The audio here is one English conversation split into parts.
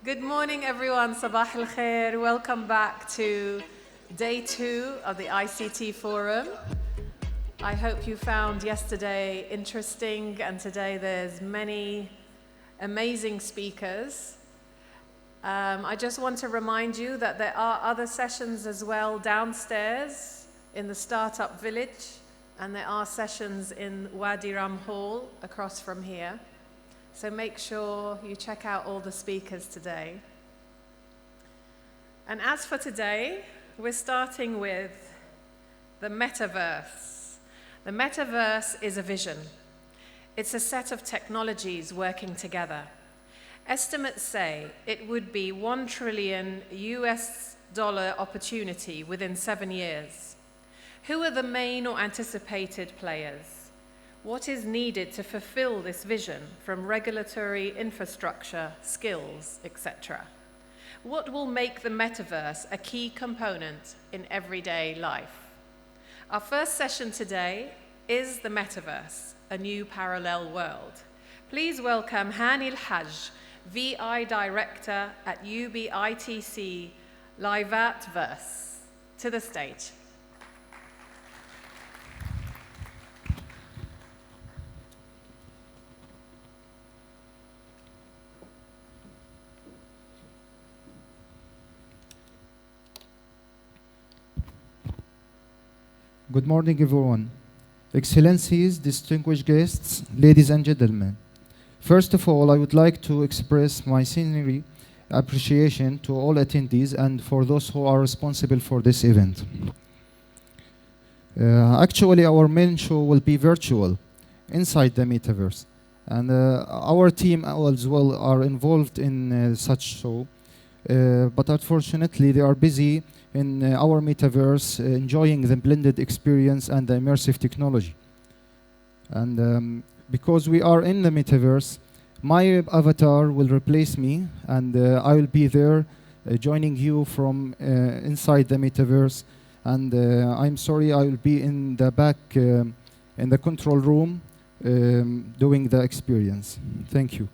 Good morning, everyone. Sabah al khair. Welcome back to day 2 of the ICT Forum. I hope you found yesterday interesting, and today there's many amazing speakers. I just want to remind you that there are other sessions as well downstairs in the Startup Village, and there are sessions in Wadi Ram Hall across from here. So make sure you check out all the speakers today. And as for today, we're starting with the Metaverse. The Metaverse is a vision. It's a set of technologies working together. Estimates say it would be $1 trillion opportunity within 7 years. Who are the main or anticipated players? What is needed to fulfill this vision from regulatory infrastructure, skills, etc.? What will make the metaverse a key component in everyday life? Our first session today is the Metaverse, a new parallel world. Please welcome Hani Alhaj, VI Director at UBITC-Livaatverse, to the stage. Good morning, everyone. Excellencies, distinguished guests, ladies and gentlemen. First of all, I would like to express my sincere appreciation to all attendees and for those who are responsible for this event. Actually, our main show will be virtual, inside the metaverse. And our team as well are involved in such show. But unfortunately, they are busy in our metaverse, enjoying the blended experience and the immersive technology. And because we are in the metaverse, my avatar will replace me, and I will be there joining you from inside the metaverse. And I'm sorry, I will be in the back in the control room doing the experience. Thank you.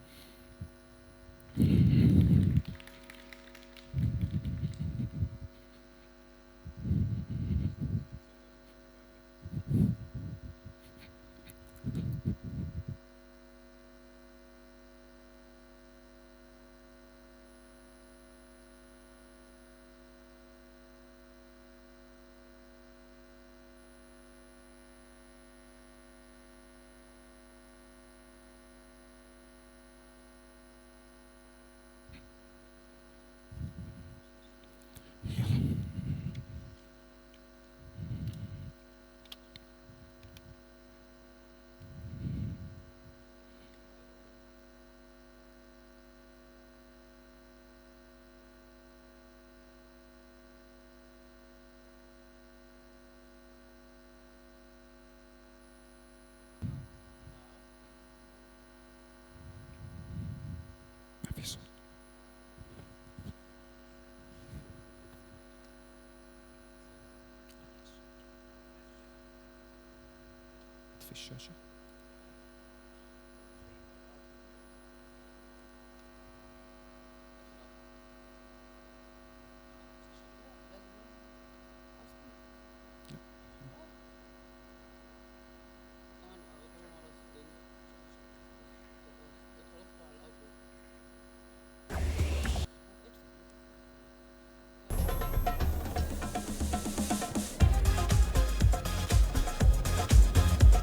الشاشة.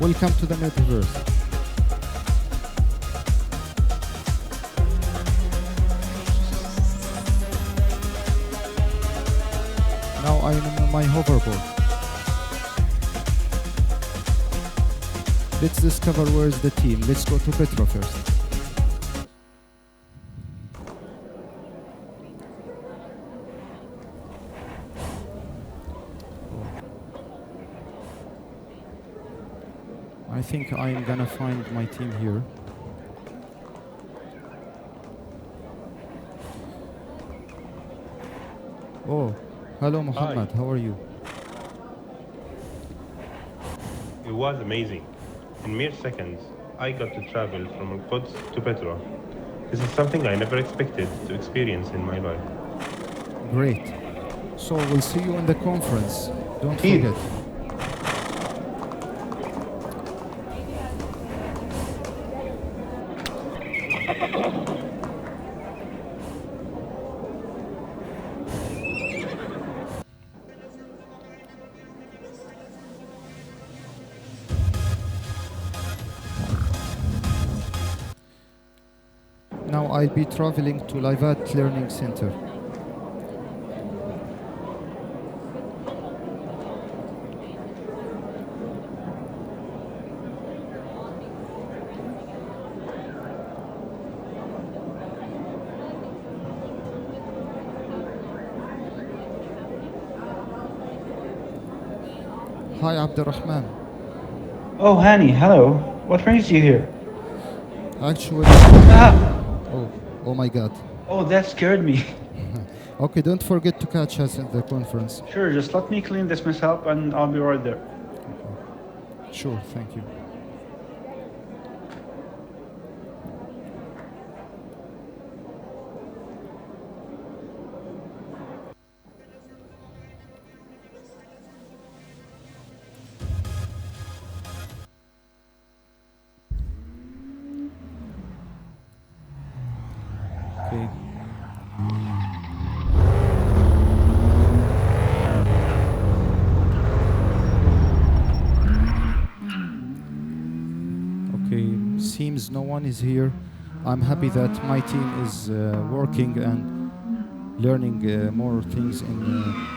Welcome to the Metaverse. Now I am on my hoverboard. Let's discover where is the team. Let's go to Petra first. I think I'm gonna find my team here. Oh, hello Muhammad, Hi. how are you? It was amazing. In mere seconds, I got to travel from Al-Quds to Petra. This is something I never expected to experience in my life. Great. So we'll see you in the conference. Don't أكيد. forget. Now I'll be traveling to Livat Learning Center. Hi, Abdurrahman. Oh, Hani, hello. What brings you here? Actually, Ah! oh my God. Oh, that scared me. Okay, don't forget to catch us at the conference. Sure, just let me clean this mess up and I'll be right there. Sure, thank you. Okay. Okay, seems no one is here. I'm happy that my team is working and learning more things in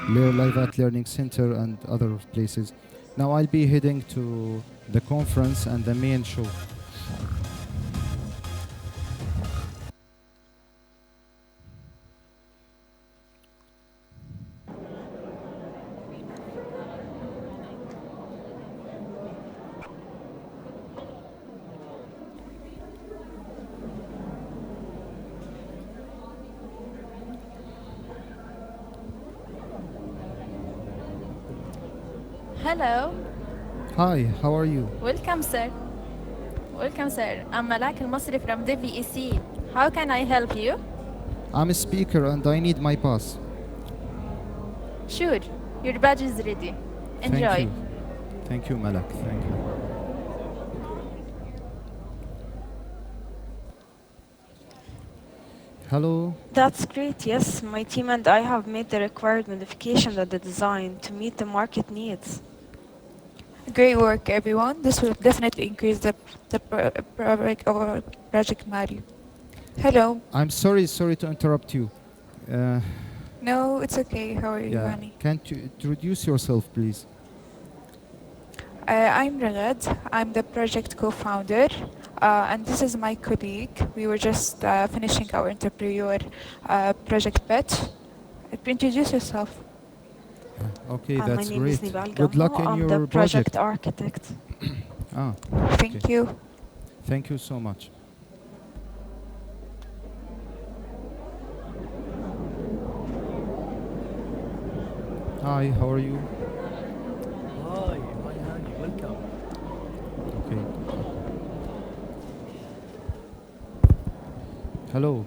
Livat Learning Center and other places. Now I'll be heading to the conference and the main show. Hello. Hi, how are you? Welcome, sir. Welcome, sir. I'm Malak Al-Masri from the VEC. How can I help you? I'm a speaker and I need my pass. Sure. Your badge is ready. Thank Enjoy. you. Thank you, Malak. Thank you. Hello. That's great, yes. My team and I have made the required modifications of the design to meet the market needs. Great work, everyone. This will definitely increase project value. Hello. I'm sorry to interrupt you. Uh, No, it's okay. How are you, yeah, Hani? can't you introduce yourself, please? I'm Ragad. I'm the project co-founder, and this is my colleague. We were just finishing our entrepreneur project pitch. Introduce yourself. Okay, My that's name is great. Nibal Good luck Gammo. in I'm the your project architect. Ah, Thank okay. you. Thank you so much. Hi, how are you? Hi, Hani, welcome. Okay. Hello.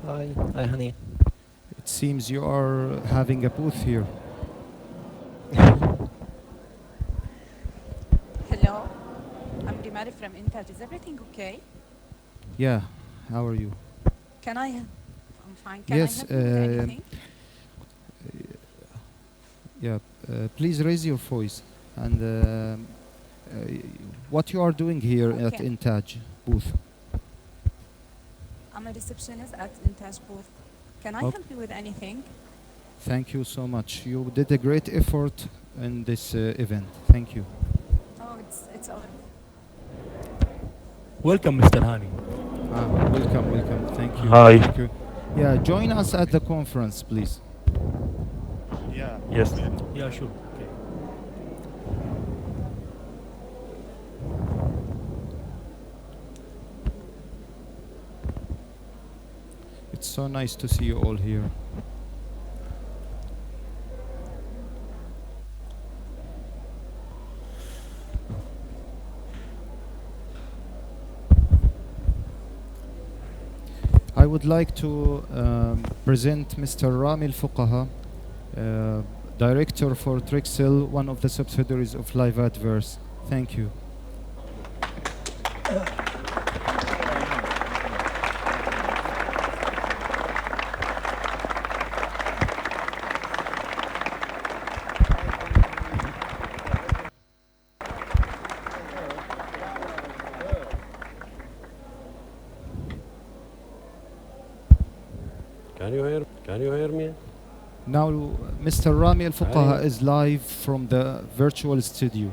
Hi, Hani. It seems you are having a booth here. Hello, I'm Rimari from Intaj. Is everything okay? Yeah, how are you? Can I? I'm fine. Can Yes, I help you with anything? yeah, please raise your voice. And what you are doing here at Okay. Intaj booth? I'm a receptionist at Intaj booth. Can I Okay. help you with anything? Thank you so much. You did a great effort in this event. Thank you. Oh, it's all. Welcome, Mr. Hani. Welcome. Thank you. Hi. Thank you. Yeah, join us at the conference, please. Yes. Yeah, sure. Okay. It's so nice to see you all here. would like to present Mr. Rami Al-Fuqaha, Director for Trixel, one of the subsidiaries of Livaatverse. Thank you. Can you hear me? Now, Mr. Rami Al-Fuqaha is live from the virtual studio.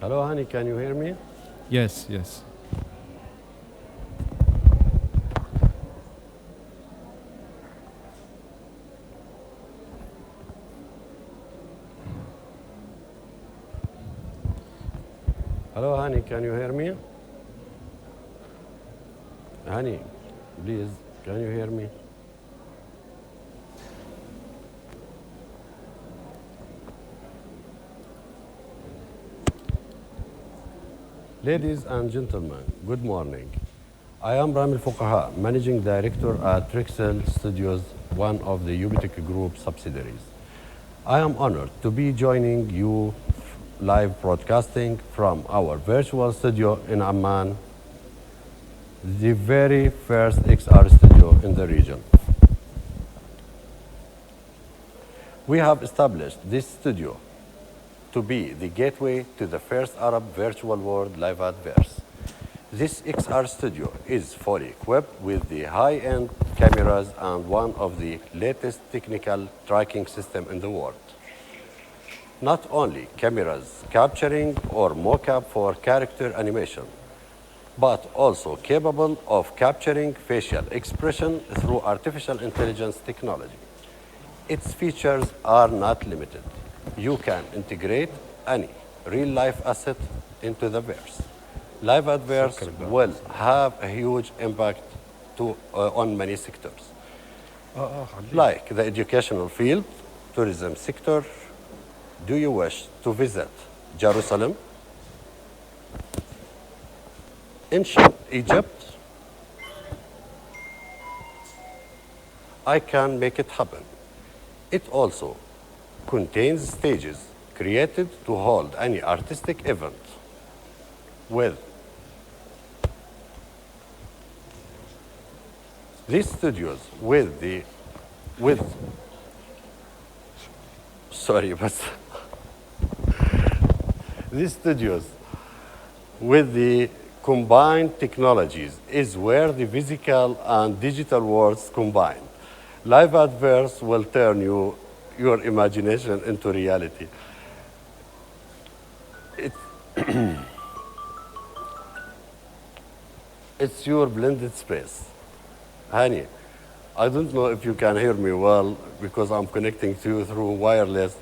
Hello, Hani, can you hear me? Yes, yes. Hello, Hani, can you hear me? Hani, please, can you hear me? Ladies and gentlemen, good morning. I am Rami Al-Fuqaha, Managing Director at Trixel Studios, one of the UBITC Group subsidiaries. I am honored to be joining you live broadcasting from our virtual studio in Amman, the very first XR studio in the region. We have established this studio to be the gateway to the first Arab virtual world Livaatverse. This XR studio is fully equipped with the high-end cameras and one of the latest technical tracking system in the world. Not only cameras capturing or mock-up for character animation, but also capable of capturing facial expression through artificial intelligence technology. Its features are not limited. You can integrate any real-life asset into the verse. Livaatverse will have a huge impact on many sectors, like the educational field, tourism sector. Do you wish to visit Jerusalem, ancient Egypt? I can make it happen. It also contains stages created to hold any artistic event with these studios these studios with the combined technologies is where the physical and digital worlds combine. Livaatverse will turn your imagination into reality. It's your blended space. Hani, I don't know if you can hear me well because I'm connecting to you through wireless.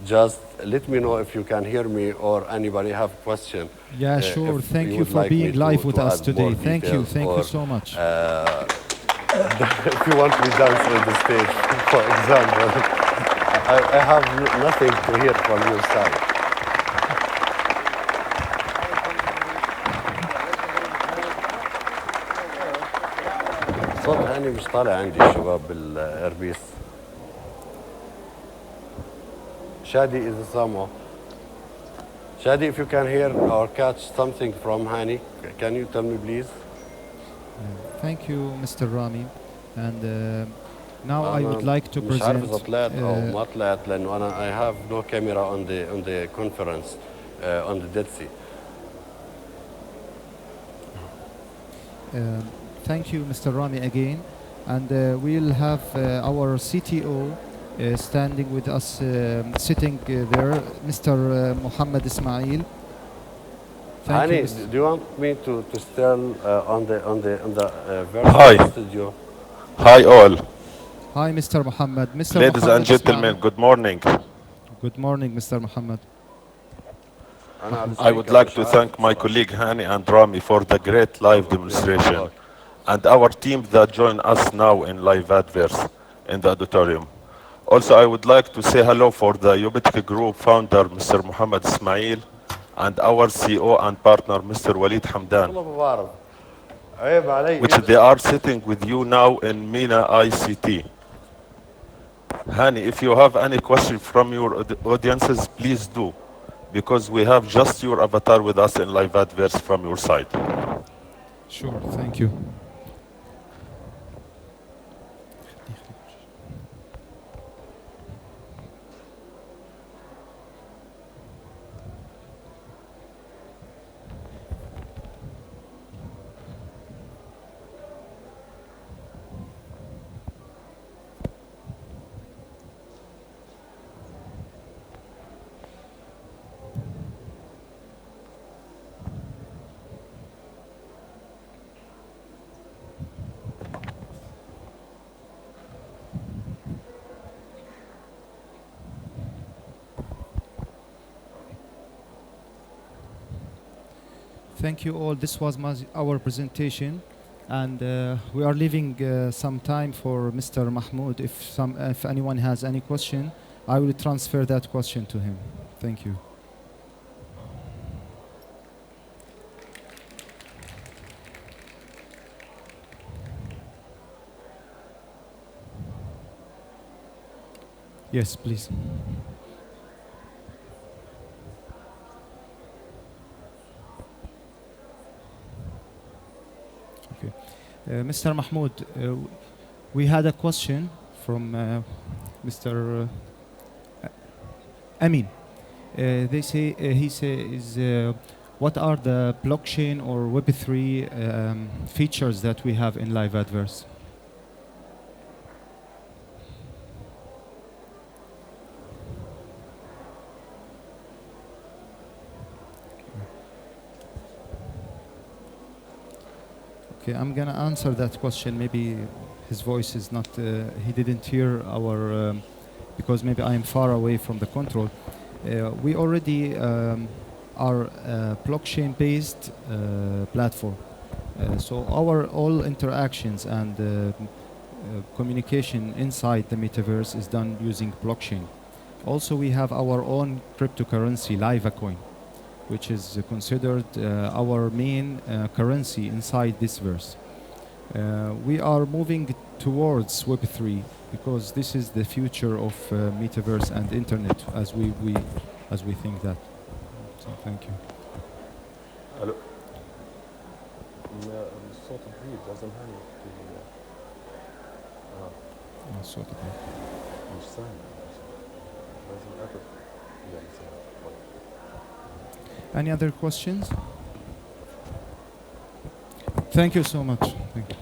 Just let me know if you can hear me or anybody have a question. Yeah, sure. Thank you for being live with us today. Thank you so much. If you want me to dance on the stage, for example, I have nothing to hear from your side. صوت هاني مش طالع عندي شباب بالإربيس. Shadi is a Samo. Shadi, if you can hear or catch something from Hani, can you tell me please? Thank you, Mr. Rami. And now I would like to مش عارف present. إذا طلعت أو ما طلعت لأنه أنا I have no camera on the conference on the Dead Sea. Thank you, Mr. Rami, again. And we'll have our CTO standing with us, sitting there, Mr. Muhammad Ismail. Thank Hani, you. do you want me to still on the virtual studio? Hi all. Hi, Mr. Muhammad. Mr. Ladies Muhammad and gentlemen, Ismail. good morning. Good morning, Mr. Muhammad. I would like to thank my colleague Hani and Rami for the great live demonstration and our team that join us now in Livaatverse in the auditorium. Also, I would like to say hello for the UBITC Group founder, Mr. Muhammad Ismail, and our CEO and partner, Mr. Walid Hamdan. which they are sitting with you now in MENA ICT. Hani, if you have any question from your audiences, please do, because we have just your avatar with us in Livaatverse from your side. Sure, thank you. Thank you all. This was our presentation, and we are leaving some time for Mr. Mahmoud. If anyone has any question, I will transfer that question to him. Thank you. Yes, please. Mr. Mahmoud, we had a question from Mr. Amin. They say he says, what are the blockchain or Web3 features that we have in Livaatverse? Okay, I'm gonna answer that question. Maybe his voice is not, he didn't hear our, because maybe I am far away from the control. We already are a blockchain-based platform. So our all interactions and communication inside the metaverse is done using blockchain. Also, we have our own cryptocurrency, LivaCoin, which is considered our main currency inside this verse. We are moving towards Web3 because this is the future of metaverse and internet as we think that. So thank you. Hello. الصوت بعيد لازم هاني الصوت بعيد مش سامع لازم أكتب Any other questions? Thank you so much. Thank you.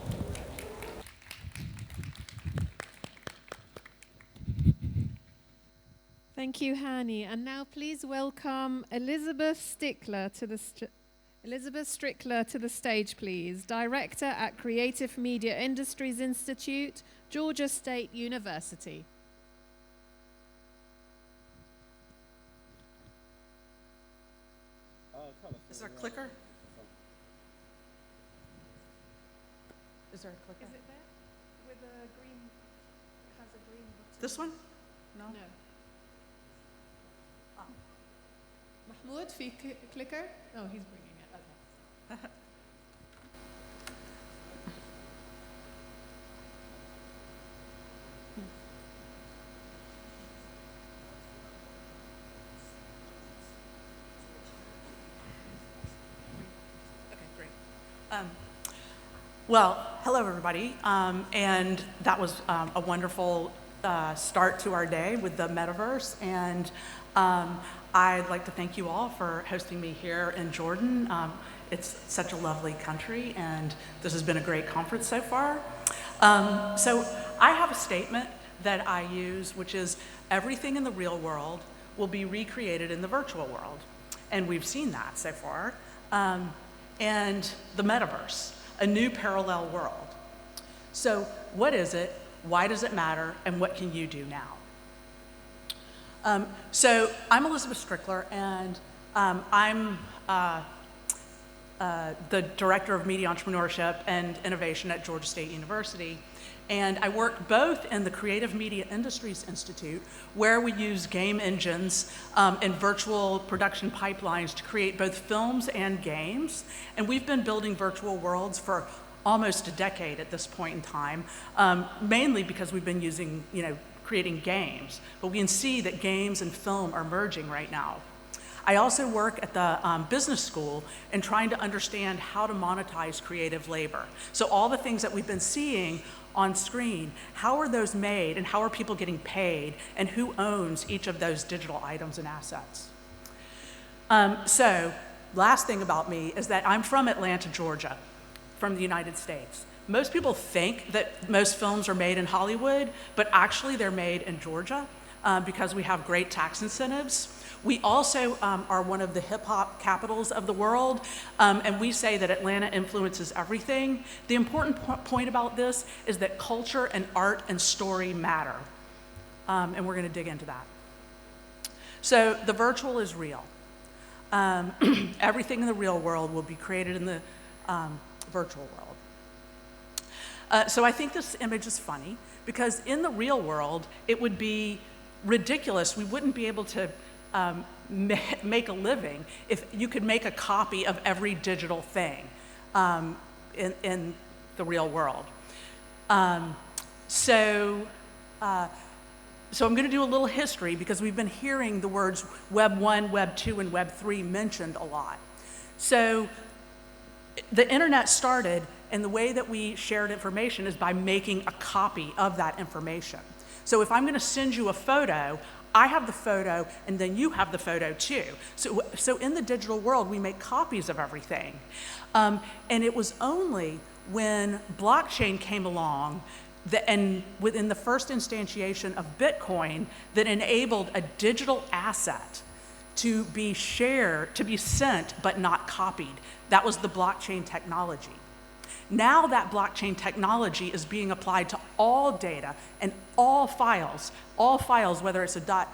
Thank you, Hani. And now please welcome Elizabeth Strickler to the stage, please. Director at Creative Media Industries Institute, Georgia State University. Is there a clicker? Is there a clicker? Is it there? With a green, has a green button. This one? No? No. Mahmoud, fi clicker? Oh, he's bringing it. Okay. Well, hello everybody, and that was a wonderful start to our day with the Metaverse, and I'd like to thank you all for hosting me here in Jordan. It's such a lovely country, and this has been a great conference so far. So I have a statement that I use, which is everything in the real world will be recreated in the virtual world, and we've seen that so far. And the Metaverse, a new parallel world. So what is it, why does it matter, and what can you do now? So I'm Elizabeth Strickler, and I'm the Director of Media Entrepreneurship and Innovation at Georgia State University. And I work both in the Creative Media Industries Institute, where we use game engines and virtual production pipelines to create both films and games. And we've been building virtual worlds for almost a decade at this point in time, mainly because we've been using, creating games. But we can see that games and film are merging right now. I also work at the business school and trying to understand how to monetize creative labor. So all the things that we've been seeing on screen, how are those made and how are people getting paid and who owns each of those digital items and assets? So last thing about me is that I'm from Atlanta, Georgia, from the United States. Most people think that most films are made in Hollywood, but actually they're made in Georgia because we have great tax incentives. We also are one of the hip-hop capitals of the world, and we say that Atlanta influences everything. The important point about this is that culture and art and story matter, and we're going to dig into that. So the virtual is real. Everything in the real world will be created in the virtual world. So I think this image is funny, because in the real world, it would be ridiculous. We wouldn't be able to make a living if you could make a copy of every digital thing in the real world. So I'm going to do a little history because we've been hearing the words Web 1, Web 2, and Web 3 mentioned a lot. So the internet started, and the way that we shared information is by making a copy of that information. So if I'm going to send you a photo, I have the photo, and then you have the photo too. So in the digital world, we make copies of everything. And it was only when blockchain came along and within the first instantiation of Bitcoin that enabled a digital asset to be shared, to be sent, but not copied. That was the blockchain technology. Now that blockchain technology is being applied to all data and all files, whether it's a .mov,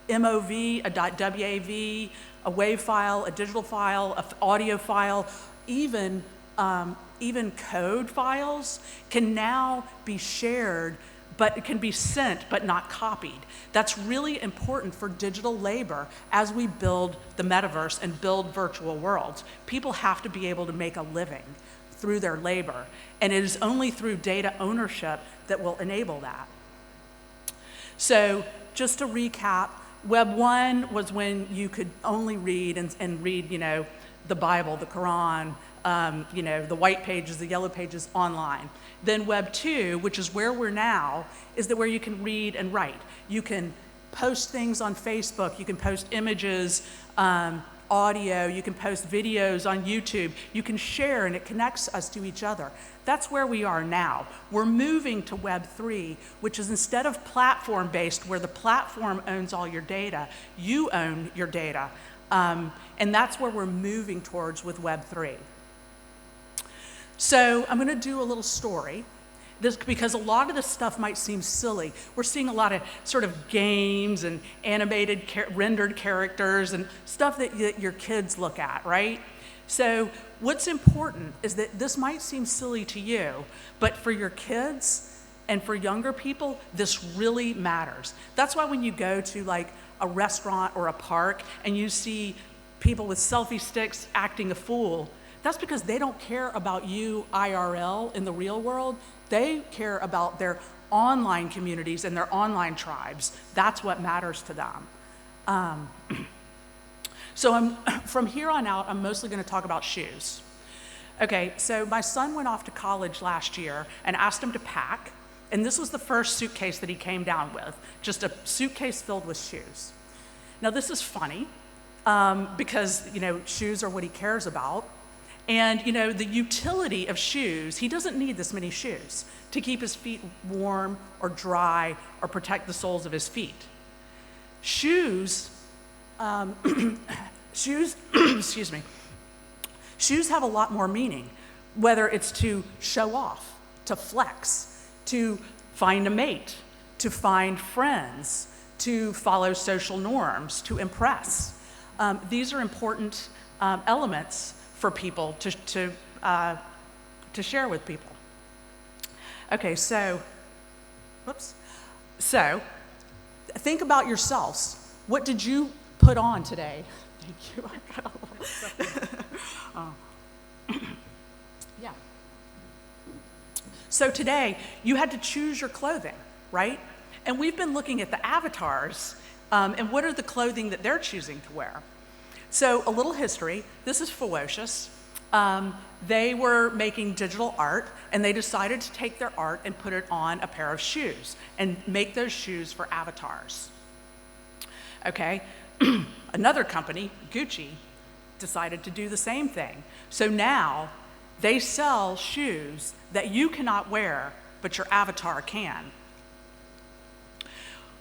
a .wav, a WAV file, a digital file, an audio file, even code files can now be shared, but it can be sent but not copied. That's really important for digital labor as we build the metaverse and build virtual worlds. People have to be able to make a living through their labor, and it is only through data ownership that will enable that. So just to recap, Web 1 was when you could only read and read, the Bible, the Quran, the white pages, the yellow pages online. Then Web 2, which is where we're now, is where you can read and write. You can post things on Facebook, you can post images, audio, you can post videos on YouTube, you can share, and it connects us to each other. That's where we are now. We're moving to Web 3, which is instead of platform-based, where the platform owns all your data, you own your data. And that's where we're moving towards with Web 3. So I'm going to do a little story. Because a lot of this stuff might seem silly. We're seeing a lot of sort of games and animated rendered characters and stuff that your kids look at, right? So what's important is that this might seem silly to you, but for your kids and for younger people, this really matters. That's why when you go to like a restaurant or a park and you see people with selfie sticks acting a fool, that's because they don't care about you IRL in the real world. They care about their online communities and their online tribes. That's what matters to them. So from here on out, I'm mostly going to talk about shoes. Okay, so my son went off to college last year and asked him to pack, and this was the first suitcase that he came down with, just a suitcase filled with shoes. Now this is funny because shoes are what he cares about. And the utility of shoes, he doesn't need this many shoes to keep his feet warm or dry or protect the soles of his feet. Shoes, excuse me, shoes have a lot more meaning, whether it's to show off, to flex, to find a mate, to find friends, to follow social norms, to impress. These are important elements for people to share with people. Okay, so think about yourselves. What did you put on today? Thank you. Yeah. So today, you had to choose your clothing, right? And we've been looking at the avatars and what are the clothing that they're choosing to wear. So a little history, this is Ferocious. They were making digital art and they decided to take their art and put it on a pair of shoes and make those shoes for avatars. Okay, another company, Gucci, decided to do the same thing. So now they sell shoes that you cannot wear, but your avatar can.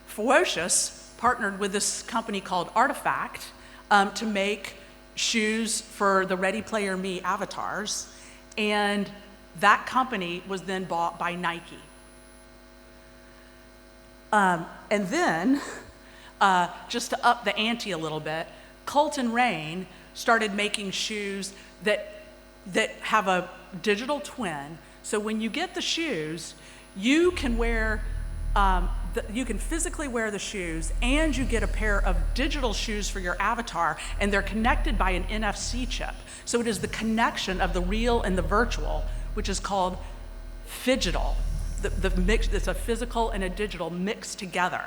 Ferocious partnered with this company called Artifact to make shoes for the Ready Player Me avatars, and that company was then bought by Nike. And then, just to up the ante a little bit, Colton Rain started making shoes that have a digital twin. So when you get the shoes, you can wear, you can physically wear the shoes and you get a pair of digital shoes for your avatar, and they're connected by an NFC chip. So it is the connection of the real and the virtual, which is called phygital. The mix, it's a physical and a digital mixed together.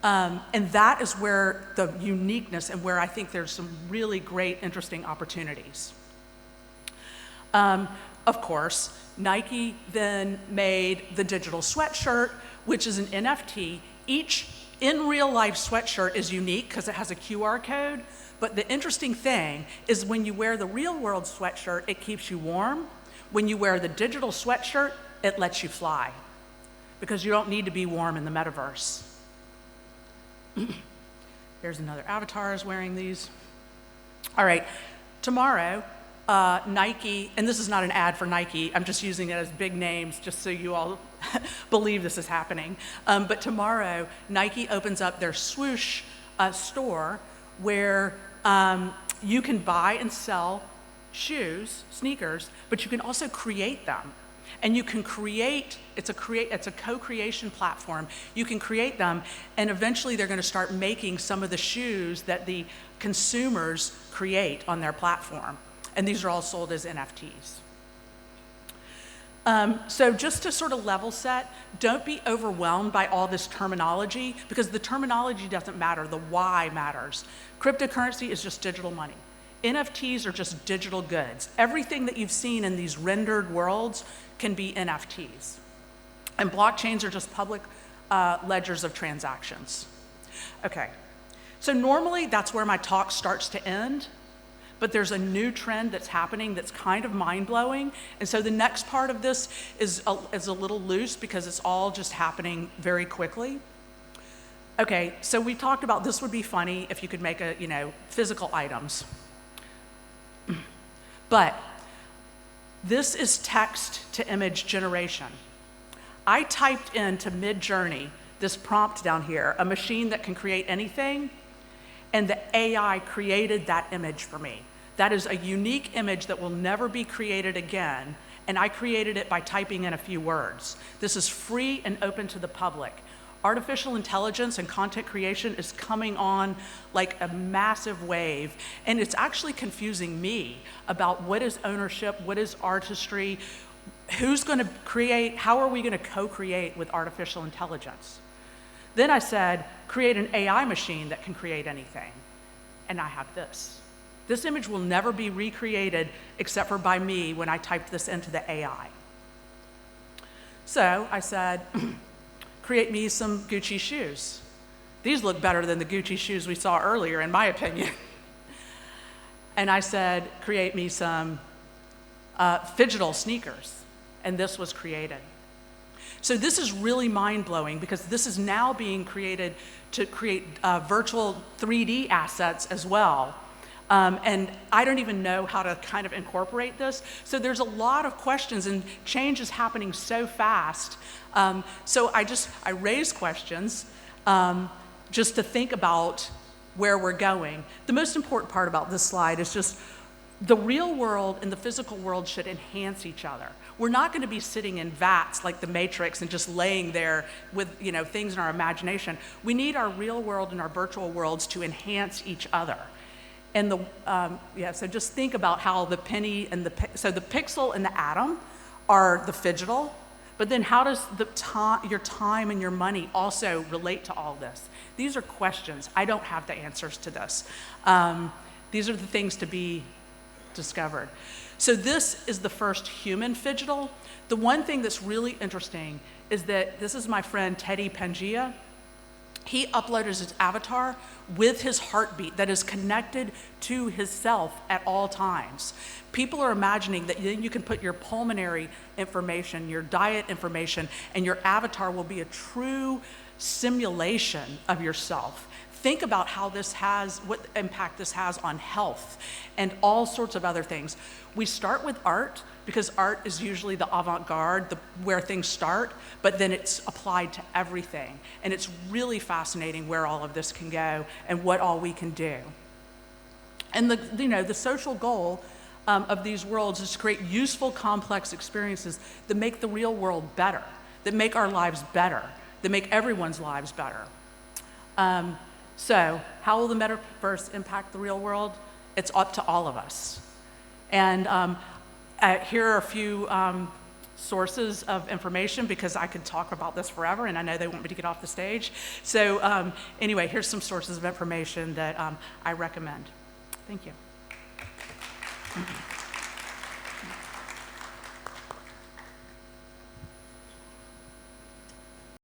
And that is where the uniqueness and where I think there's some really great, interesting opportunities. Of course, Nike then made the digital sweatshirt, which is an NFT. Each in real life sweatshirt is unique because it has a QR code. But the interesting thing is when you wear the real world sweatshirt, it keeps you warm. When you wear the digital sweatshirt, it lets you fly because you don't need to be warm in the metaverse. Here's another avatar is wearing these. All right, tomorrow, Nike, and this is not an ad for Nike, I'm just using it as big names just so you all believe this is happening. But tomorrow, Nike opens up their Swoosh store where you can buy and sell shoes, sneakers, but you can also create them. And you can create, it's a co-creation platform. You can create them, and eventually they're going to start making some of the shoes that the consumers create on their platform. And these are all sold as NFTs. So just to sort of level set, don't be overwhelmed by all this terminology, because the terminology doesn't matter, the why matters. Cryptocurrency is just digital money. NFTs are just digital goods. Everything that you've seen in these rendered worlds can be NFTs. And blockchains are just public ledgers of transactions. Okay, so normally that's where my talk starts to end, but there's a new trend that's happening that's kind of mind-blowing. And so the next part of this is a little loose because it's all just happening very quickly. Okay, so we talked about this would be funny if you could make physical items. But this is text to image generation. I typed into Midjourney this prompt down here, a machine that can create anything, and the AI created that image for me. That is a unique image that will never be created again, and I created it by typing in a few words. This is free and open to the public. Artificial intelligence and content creation is coming on like a massive wave, and it's actually confusing me about what is ownership, what is artistry, who's going to create, how are we going to co-create with artificial intelligence? Then I said, create an AI machine that can create anything, and I have this. This image will never be recreated except for by me when I typed this into the AI. So I said, create me some Gucci shoes. These look better than the Gucci shoes we saw earlier, in my opinion. And I said, create me some phygital sneakers. And this was created. So this is really mind-blowing because this is now being created to create virtual 3D assets as well. And I don't even know how to kind of incorporate this. So there's a lot of questions, and change is happening so fast. So I raise questions just to think about where we're going. The most important part about this slide is just the real world and the physical world should enhance each other. We're not going to be sitting in vats like the Matrix and just laying there with things in our imagination. We need our real world and our virtual worlds to enhance each other. And so just think about how the penny and the pixel and the atom are the phygital, but then how does your time and your money also relate to all this? These are questions. I don't have the answers to this. These are the things to be discovered. So this is the first human phygital. The one thing that's really interesting is that this is my friend Teddy Pangea. He uploaded his avatar with his heartbeat that is connected to his self at all times. People are imagining that then you can put your pulmonary information, your diet information, and your avatar will be a true simulation of yourself. Think about how this has, what impact this has on health and all sorts of other things. We start with art because art is usually the avant-garde, where things start, but then it's applied to everything. And it's really fascinating where all of this can go and what all we can do. And the social goal of these worlds is to create useful, complex experiences that make the real world better, that make our lives better, that make everyone's lives better. So how will the metaverse impact the real world? It's up to all of us. And here are a few sources of information, because I could talk about this forever and I know they want me to get off the stage. So anyway, here's some sources of information that I recommend. Thank you.